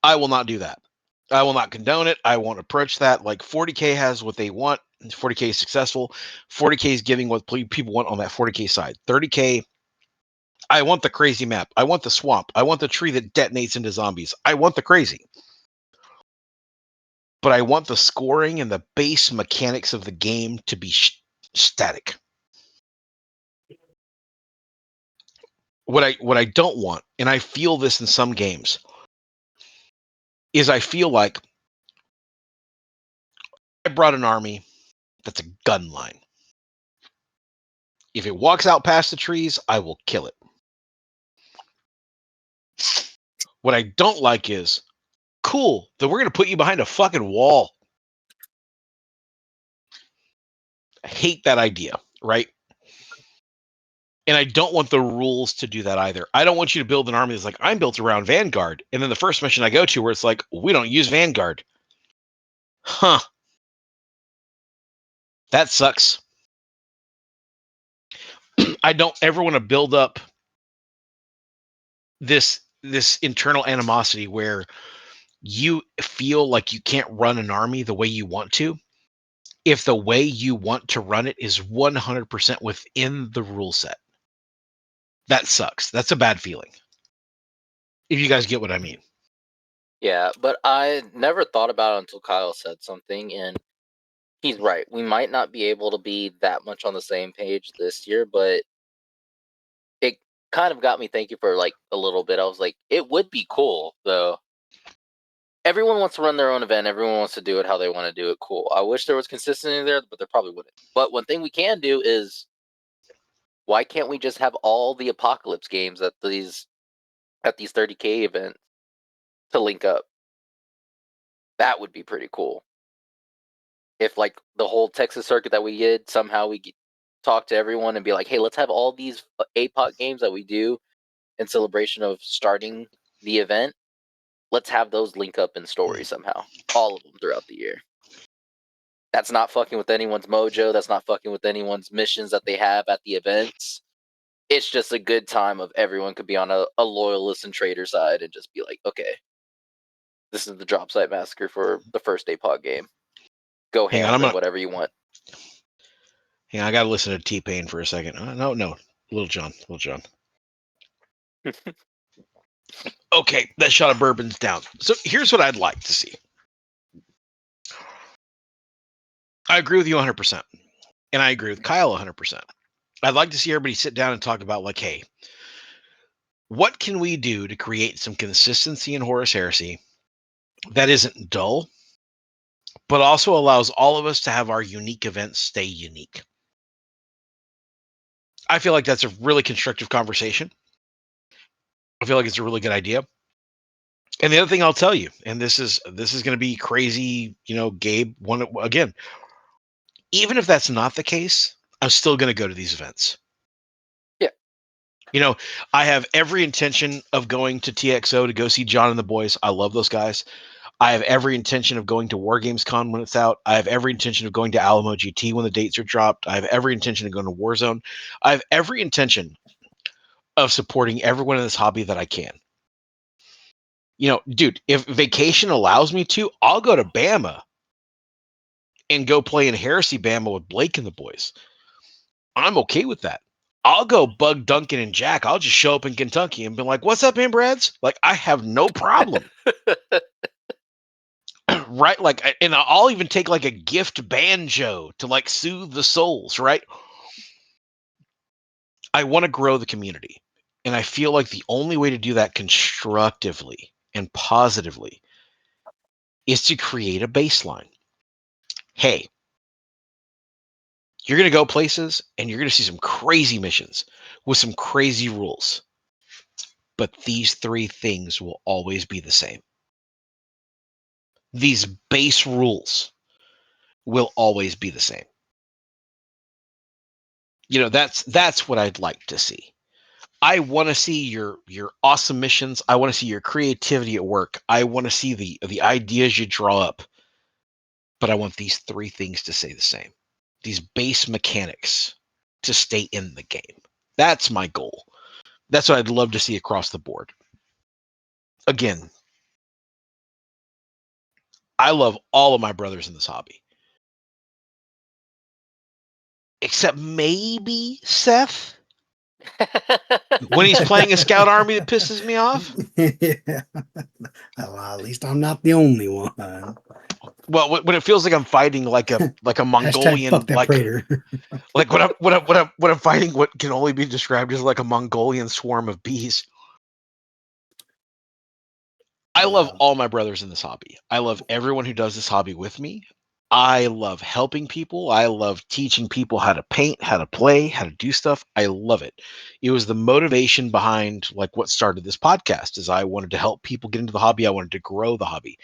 I will not do that. I will not condone it. I won't approach that. Like 40K has what they want. 40K is successful. 40K is giving what people want on that 40K side. 30K, I want the crazy map. I want the swamp. I want the tree that detonates into zombies. I want the crazy. But I want the scoring and the base mechanics of the game to be static. What I don't want, and I feel this in some games, is I feel like I brought an army that's a gun line. If it walks out past the trees, I will kill it. What I don't like is, cool, then we're going to put you behind a fucking wall. I hate that idea, right? And I don't want the rules to do that either. I don't want you to build an army that's like, I'm built around Vanguard. And then the first mission I go to where it's like, we don't use Vanguard. Huh. That sucks. I don't ever want to build up this internal animosity where you feel like you can't run an army the way you want to if the way you want to run it is 100% within the rule set. That sucks. That's a bad feeling. If you guys get what I mean. Yeah, but I never thought about it until Kyle said something, and he's right. We might not be able to be that much on the same page this year, but it kind of got me thinking for like a little bit. I was like, it would be cool though. Everyone wants to run their own event. Everyone wants to do it how they want to do it. Cool. I wish there was consistency there, but there probably wouldn't. But one thing we can do is, why can't we just have all the apocalypse games at these 30K events to link up? That would be pretty cool. If like the whole Texas circuit that we did, somehow we talk to everyone and be like, hey, let's have all these APOC games that we do in celebration of starting the event. Let's have those link up in story somehow. All of them throughout the year. That's not fucking with anyone's mojo. That's not fucking with anyone's missions that they have at the events. It's just a good time of everyone could be on a loyalist and traitor side and just be like, okay, This is the drop site massacre for the first APOG game. Go Hang on, ham I'm and gonna- whatever you want. Hang on, I gotta listen to T-Pain for a second. No, Little John. Okay, that shot of bourbon's down. So here's what I'd like to see. I agree with you 100%. And I agree with Kyle 100%. I'd like to see everybody sit down and talk about, like, hey, what can we do to create some consistency in Horus Heresy that isn't dull, but also allows all of us to have our unique events stay unique? I feel like that's a really constructive conversation. I feel like it's a really good idea. And the other thing I'll tell you, and this is going to be crazy, Gabe, one again, even if that's not the case, I'm still going to go to these events. Yeah. I have every intention of going to TXO to go see John and the boys. I love those guys. I have every intention of going to War Games Con when it's out. I have every intention of going to Alamo GT when the dates are dropped. I have every intention of going to Warzone. I have every intention of supporting everyone in this hobby that I can. Dude, if vacation allows me to, I'll go to Bama and go play in Heresy Bama with Blake and the boys. I'm okay with that. I'll go bug Duncan and Jack. I'll just show up in Kentucky and be like, what's up, inbreds? Like, I have no problem. Right? Like, and I'll even take like a gift banjo to like soothe the souls, right? I want to grow the community. And I feel like the only way to do that constructively and positively is to create a baseline. Hey, you're going to go places and you're going to see some crazy missions with some crazy rules. But these three things will always be the same. These base rules will always be the same. That's what I'd like to see. I want to see your awesome missions. I want to see your creativity at work. I want to see the ideas you draw up. But I want these three things to stay the same. These base mechanics to stay in the game. That's my goal. That's what I'd love to see across the board. Again, I love all of my brothers in this hobby. Except maybe Seth. When he's playing a scout army that pisses me off. Yeah. Well, at least I'm not the only one. Well, when it feels like I'm fighting like a Mongolian, Fuck that praetor. like when I'm fighting what can only be described as like a Mongolian swarm of bees. I love all my brothers in this hobby. I love everyone who does this hobby with me. I love helping people. I love teaching people how to paint, how to play, how to do stuff. I love it. It was the motivation behind like what started this podcast is I wanted to help people get into the hobby. I wanted to grow the hobby.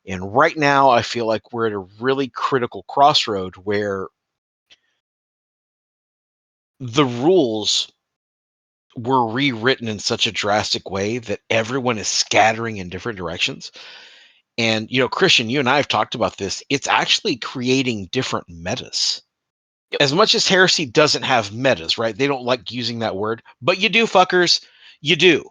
And right now I feel like we're at a really critical crossroad where the rules were rewritten in such a drastic way that everyone is scattering in different directions. And, Christian, you and I have talked about this. It's actually creating different metas. Yep. As much as Heresy doesn't have metas, right? They don't like using that word, but you do, fuckers. You do.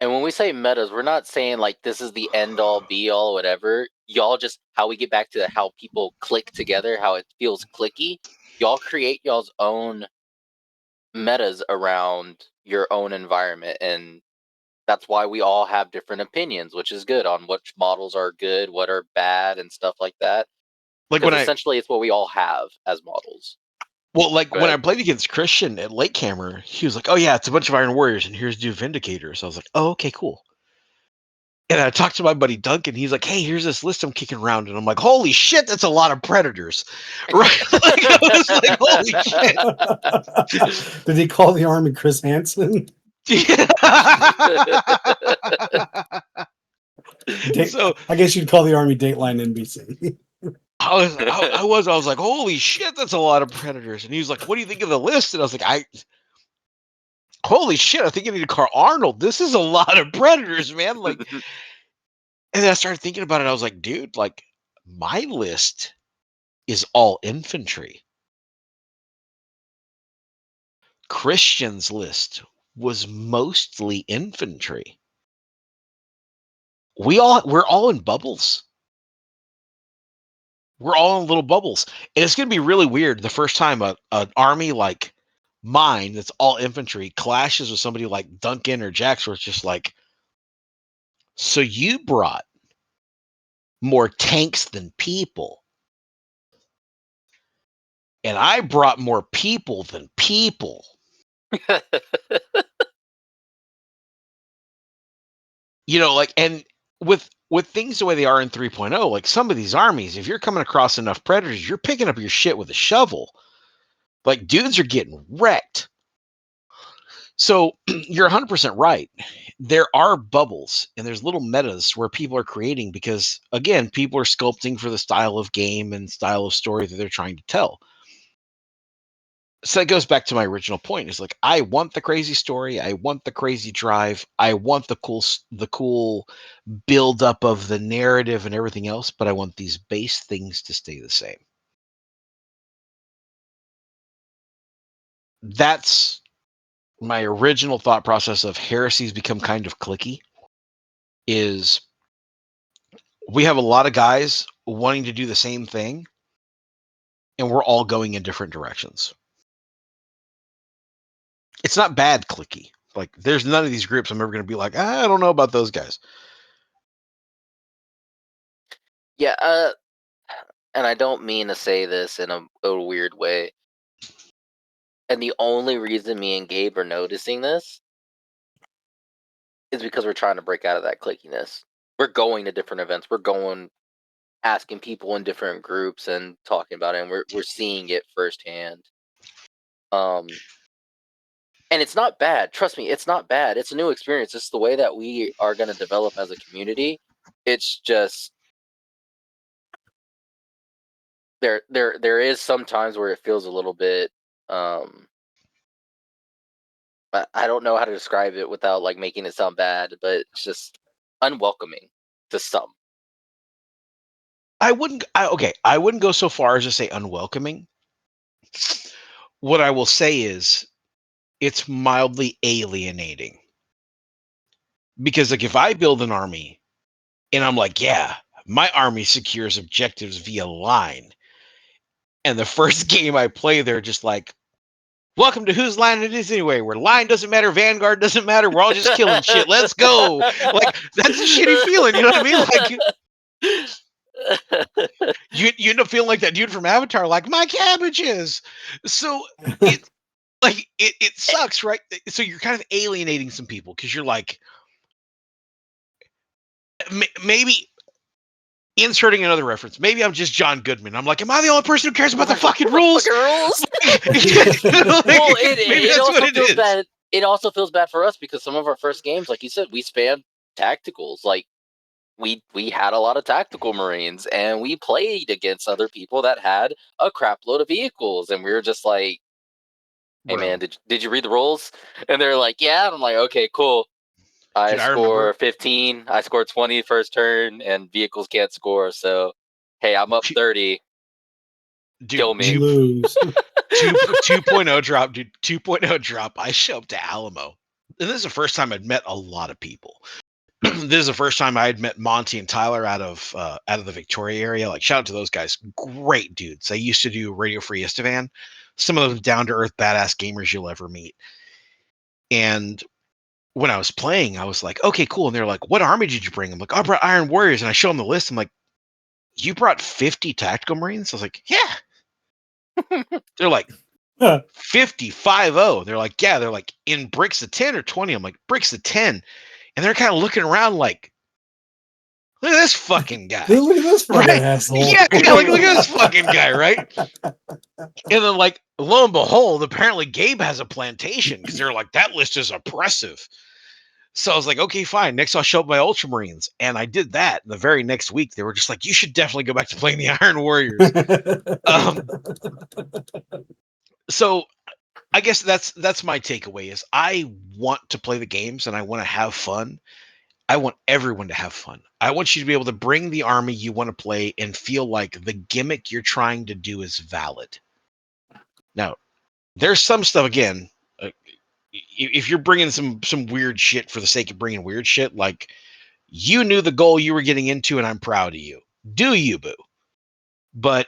And when we say metas, we're not saying like this is the end all be all, whatever. Y'all just how we get back to how people click together, how it feels clicky. Y'all create y'all's own metas around your own environment. And that's why we all have different opinions, which is good on which models are good, what are bad, and stuff like that. Like Because essentially it's what we all have as models. Well, like Go when I ahead. played against Christian at Lake Hammer, he was like, "Oh yeah, it's a bunch of Iron Warriors, and here's new Vindicators." I was like, "Oh, okay, cool." And I talked to my buddy Duncan. He's like, "Hey, here's this list I'm kicking around," and I'm like, "Holy shit, that's a lot of Predators!" Right? Like, I was like, "Holy shit!" Did he call the army Chris Hansen? So I guess you'd call the army Dateline NBC. I was like, "Holy shit, that's a lot of Predators!" And he was like, "What do you think of the list?" And I was like, Holy shit, I think I need to call Arnold. This is a lot of Predators, man." Like, and then I started thinking about it. I was like, dude, like my list is all infantry. Christian's list was mostly infantry. we're all in bubbles. We're all in little bubbles. And it's going to be really weird the first time an army like mine that's all infantry clashes with somebody like Duncan or Jax, where it's just like, so you brought more tanks than people. And I brought more people than people. Like, and with things the way they are in 3.0, like some of these armies, if you're coming across enough predators, you're picking up your shit with a shovel. Like, dudes are getting wrecked. So you're 100% right. There are bubbles and there's little metas where people are creating because, again, people are sculpting for the style of game and style of story that they're trying to tell. So that goes back to my original point. Is like, I want the crazy story. I want the crazy drive. I want the cool build up of the narrative and everything else, but I want these base things to stay the same. That's my original thought process of Heresy's become kind of cliquey. Is we have a lot of guys wanting to do the same thing, and we're all going in different directions. It's not bad cliquey. Like, there's none of these groups I'm ever going to be like, I don't know about those guys. Yeah, and I don't mean to say this in a weird way. And the only reason me and Gabe are noticing this is because we're trying to break out of that clickiness. We're going to different events. We're going asking people in different groups and talking about it, and we're seeing it firsthand. And it's not bad. Trust me, it's not bad. It's a new experience. It's the way that we are going to develop as a community. It's just there is sometimes where it feels a little bit I don't know how to describe it without like making it sound bad, but it's just unwelcoming to some. I wouldn't go so far as to say unwelcoming. What I will say is it's mildly alienating. Because like if I build an army and I'm like, yeah, my army secures objectives via line. And the first game I play, they're just like, welcome to whose line it is anyway, where line doesn't matter, Vanguard doesn't matter, we're all just killing shit. Let's go. Like, that's a shitty feeling, you know what I mean? Like, you end up feeling like that dude from Avatar, like, my cabbages. So it sucks, right? So you're kind of alienating some people because you're like, maybe inserting another reference. Maybe I'm just John Goodman. I'm like, am I the only person who cares about the fucking rules? Well, Maybe that's also what it feels is. bad. It also feels bad for us because some of our first games, like you said, we spanned tacticals. Like we had a lot of tactical Marines, and we played against other people that had a crap load of vehicles, and we were just like, "Hey, Bro. man, did you read the rules?" And they're like, "Yeah." And I'm like, "Okay, cool." I Dude, I score remember 15. I score 20 first turn, and vehicles can't score. So, hey, I'm up 30. Kill dude, me. Lose. 2.0 drop, dude. 2.0 drop. I show up to Alamo. And this is the first time I'd met a lot of people. This is the first time I had met Monty and Tyler out of the Victoria area. Like, shout out to those guys. Great dudes. They used to do Radio Free Istavan. Some of those down to earth badass gamers you'll ever meet. And when I was playing, I was like, okay, cool. And they're like, what army did you bring? I'm like, oh, I brought Iron Warriors. And I show them the list. I'm like, you brought 50 tactical Marines? I was like, yeah. They're like, 50-5-0. They're like, yeah. They're like, in bricks of 10 or 20. I'm like, bricks of 10. And they're kind of looking around like, look at this fucking guy. Look at this fucking Right? asshole. Yeah, like, look at this fucking guy, right? And then, like, lo and behold, apparently Gabe has a plantation because they're like, that list is oppressive. So I was like, okay, fine. Next, I'll show up my Ultramarines. And I did that. And the very next week, they were just like, you should definitely go back to playing the Iron Warriors. So I guess that's my takeaway is I want to play the games and I want to have fun. I want everyone to have fun. I want you to be able to bring the army you want to play and feel like the gimmick you're trying to do is valid. Now, there's some stuff, again, if you're bringing some weird shit for the sake of bringing weird shit, like You knew the goal you were getting into, and I'm proud of you. Do you, boo? But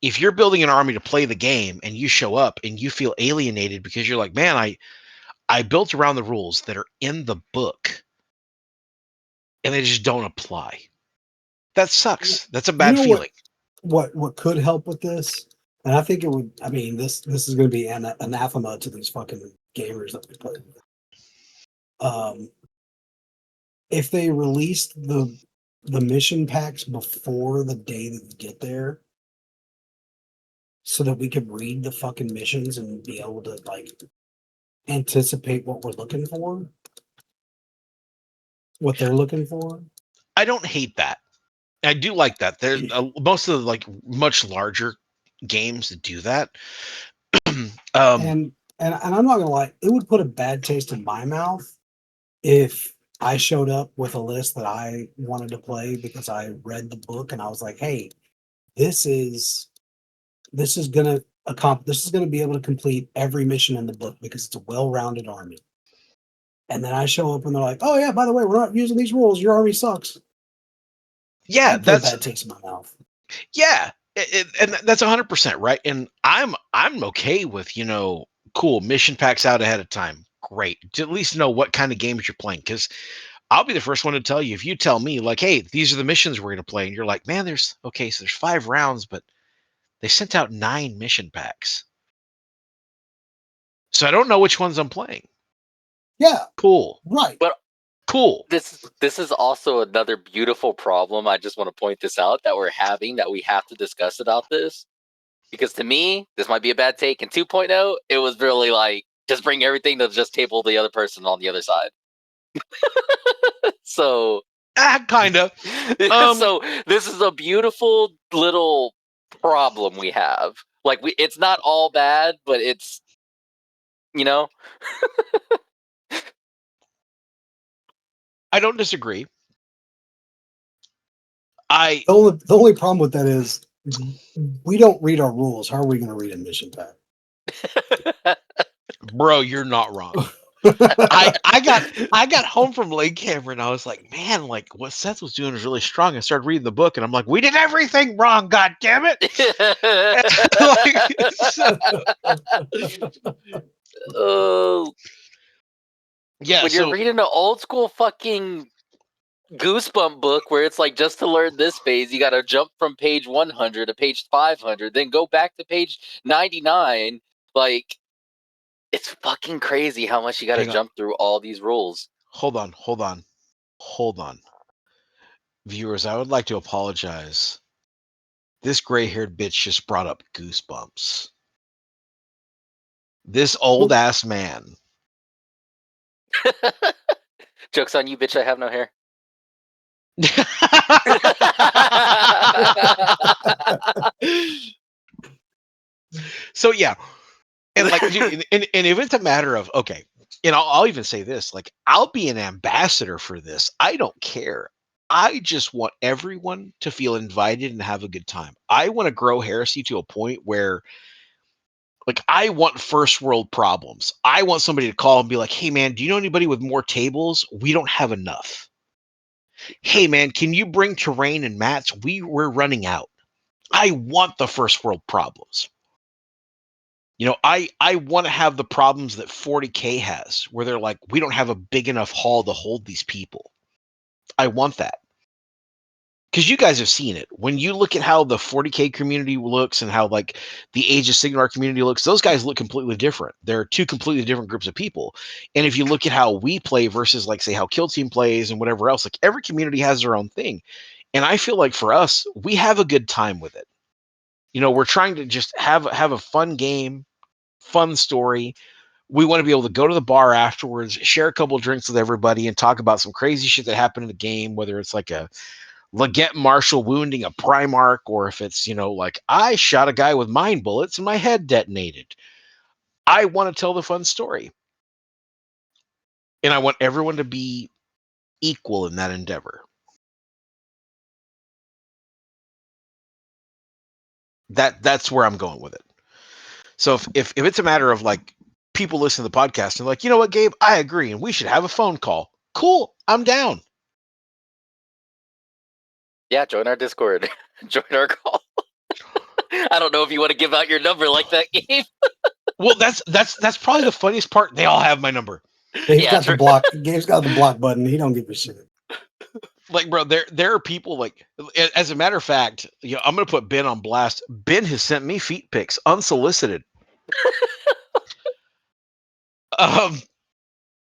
if you're building an army to play the game and you show up and you feel alienated because you're like, man, I built around the rules that are in the book and they just don't apply. That sucks. That's a bad feeling. What could help with this? And I think it would. I mean, this is going to be anathema to these fucking gamers that we play with. If they released the mission packs before the day that you get there, so that we could read the fucking missions and be able to like anticipate what we're looking for, what they're looking for. I don't hate that. I do like that. There, most of the like much larger games that do that. And I'm not gonna lie, it would put a bad taste in my mouth if I showed up with a list that I wanted to play because I read the book and I was like, hey, this is gonna this is gonna be able to complete every mission in the book because it's a well-rounded army. And then I show up and they're like, oh yeah, by the way, we're not using these rules. Your army sucks. Yeah, that's a bad taste in my mouth. Yeah, and that's 100% right. And I'm okay with cool mission packs out ahead of time. Great, to at least know what kind of games you're playing. Because I'll be the first one to tell you if you tell me like, hey, these are the missions we're gonna play, and you're like, man, so there's 5 rounds, but they sent out 9 mission packs, so I don't know which ones I'm playing. Yeah, cool, right, but cool. This is also another beautiful problem. I just want to point this out that we're having, that we have to discuss about this, because to me, this might be a bad take. In 2.0, it was really like just bring everything to just table the other person on the other side. So kind of. So this is a beautiful little problem we have. Like it's not all bad, but it's I don't disagree. The only problem with that is we don't read our rules. How are we going to read a mission pack? Bro, you're not wrong. I got home from Lake Cameron and I was like, man, like what Seth was doing was really strong. I started reading the book and I'm like, we did everything wrong, god damn it. Yeah, when you're reading an old school fucking Goosebump book where it's like, just to learn this phase, you got to jump from page 100 to page 500, then go back to page 99. Like, it's fucking crazy how much you got to jump through all these rules. Hold on. Viewers, I would like to apologize. This gray-haired bitch just brought up Goosebumps. This old-ass man. Joke's on you, bitch, I have no hair. So yeah, and like, and if it's a matter of okay, and I'll even say this, like I'll be an ambassador for this. I don't care. I just want everyone to feel invited and have a good time. I want to grow Heresy to a point where, like, I want first world problems. I want somebody to call and be like, "Hey man, do you know anybody with more tables? We don't have enough. Hey man, can you bring terrain and mats? We're running out." I want the first world problems. I want to have the problems that 40K has, where they're like, we don't have a big enough hall to hold these people. I want that. Because you guys have seen it. When you look at how the 40K community looks and how like the Age of Sigmar community looks, those guys look completely different. They're 2 completely different groups of people. And if you look at how we play versus like say how Kill Team plays and whatever else, like every community has their own thing. And I feel like for us, we have a good time with it. We're trying to just have a fun game, fun story. We want to be able to go to the bar afterwards, share a couple of drinks with everybody, and talk about some crazy shit that happened in the game, whether it's like a Leggett Marshall wounding a Primarch, or if it's, like I shot a guy with mine bullets and my head detonated. I want to tell the fun story. And I want everyone to be equal in that endeavor. That's where I'm going with it. So if it's a matter of like people listen to the podcast and like, you know what, Gabe, I agree, and we should have a phone call. Cool, I'm down. Yeah, join our Discord. Join our call. I don't know if you want to give out your number like that, Gabe. Well, that's probably the funniest part. They all have my number. Gabe's Yeah, got true. the block. Gabe's got the block button. He don't give a shit. Like, bro, there are people like, as a matter of fact, I'm gonna put Ben on blast. Ben has sent me feet pics unsolicited.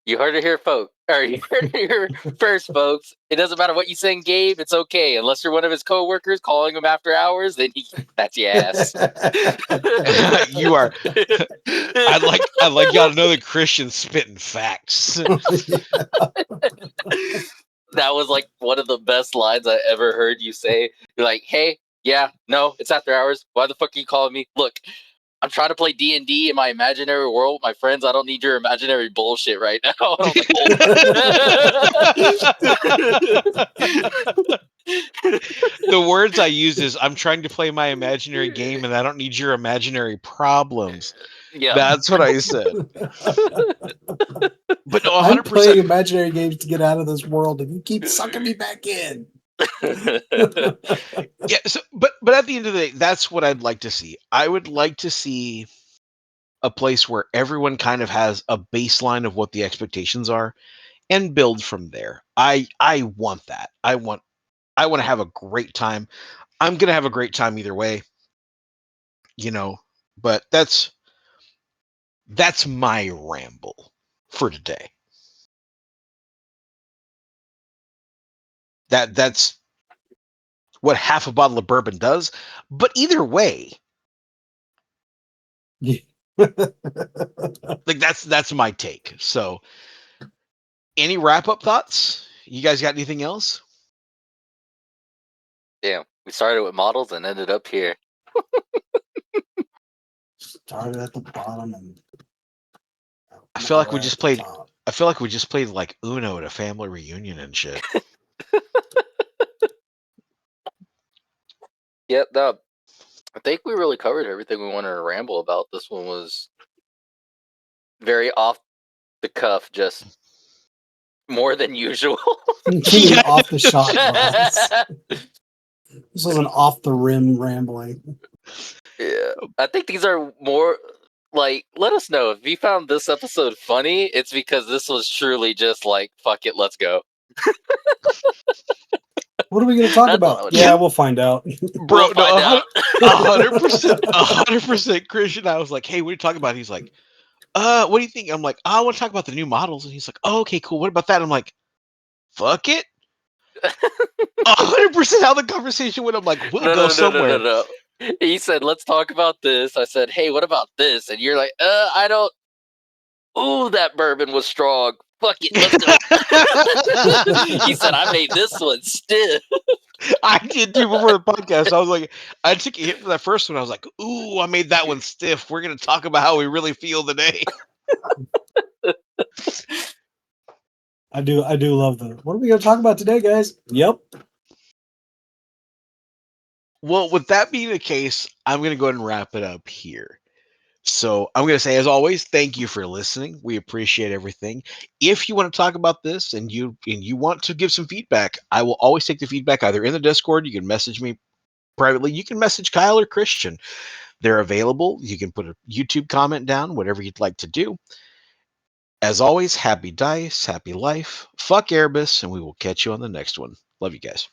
You heard it here, folks. Or you heard it here first, folks. It doesn't matter what you send Gabe. It's okay. Unless you're one of his coworkers calling him after hours, then that's your ass. You are. I'd like y'all to know the Christian spitting facts. That was like one of the best lines I ever heard you say. You're like, hey, yeah, no, it's after hours. Why the fuck are you calling me? Look, I'm trying to play D&D in my imaginary world with my friends. I don't need your imaginary bullshit right now. And I was like, The words I use is, I'm trying to play my imaginary game and I don't need your imaginary problems. yeah. That's what I said. But no, I'm 100%. playing imaginary games to get out of this world, and you keep sucking me back in. Yeah, so, but at the end of the day, that's what I'd like to see. I would like to see a place where everyone kind of has a baseline of what the expectations are and build from there. I want that. I want to have a great time. I'm going to have a great time either way, but that's my ramble for today. That's what half a bottle of bourbon does, but either way, like that's my take. So, any wrap up thoughts? You guys got anything else? Damn, we started with models and ended up here. Started at the bottom and I feel like we at just the played. top. I feel like we just played like Uno at a family reunion and shit. Yeah, no, I think we really covered everything we wanted to ramble about. This one was very off the cuff, just more than usual. You mean off the shot glass. This was an off the rim rambling. Yeah, I think these are more like, let us know if you found this episode funny. It's because this was truly just like, fuck it, let's go. What are we going to talk That's all I about? would Yeah, say. we'll find out. Bro, We'll find out. 100%, Christian. I was like, hey, what are you talking about? He's like, what do you think? I'm like, I want to talk about the new models. And he's like, oh, okay, cool. What about that? I'm like, fuck it. 100% how the conversation went. I'm like, we'll go somewhere. No. He said, let's talk about this. I said, hey, what about this? And you're like, I don't. Ooh, that bourbon was strong. Fuck it, let's go. He said, I made this one stiff. I did too before the podcast. I was like, I took a hit for that first one. I was like, ooh, I made that one stiff. We're going to talk about how we really feel today. I do love the. What are we going to talk about today, guys? Yep. Well, with that being the case, I'm going to go ahead and wrap it up here. So I'm going to say, as always, thank you for listening. We appreciate everything. If you want to talk about this and you want to give some feedback, I will always take the feedback either in the Discord. You can message me privately. You can message Kyle or Christian. They're available. You can put a YouTube comment down, whatever you'd like to do. As always, happy dice, happy life. Fuck Airbus, and we will catch you on the next one. Love you guys.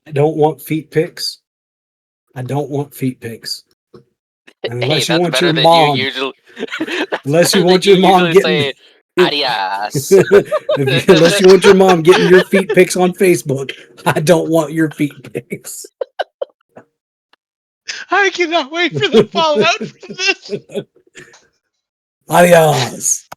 I don't want feet pics. I don't want feet pics. Unless Hey, you that's want better your than mom. you usually. Unless you better want than your mom usually getting. say, adios. Unless you want your mom getting your feet pics on Facebook, I don't want your feet pics. I cannot wait for the fallout from this. Adios.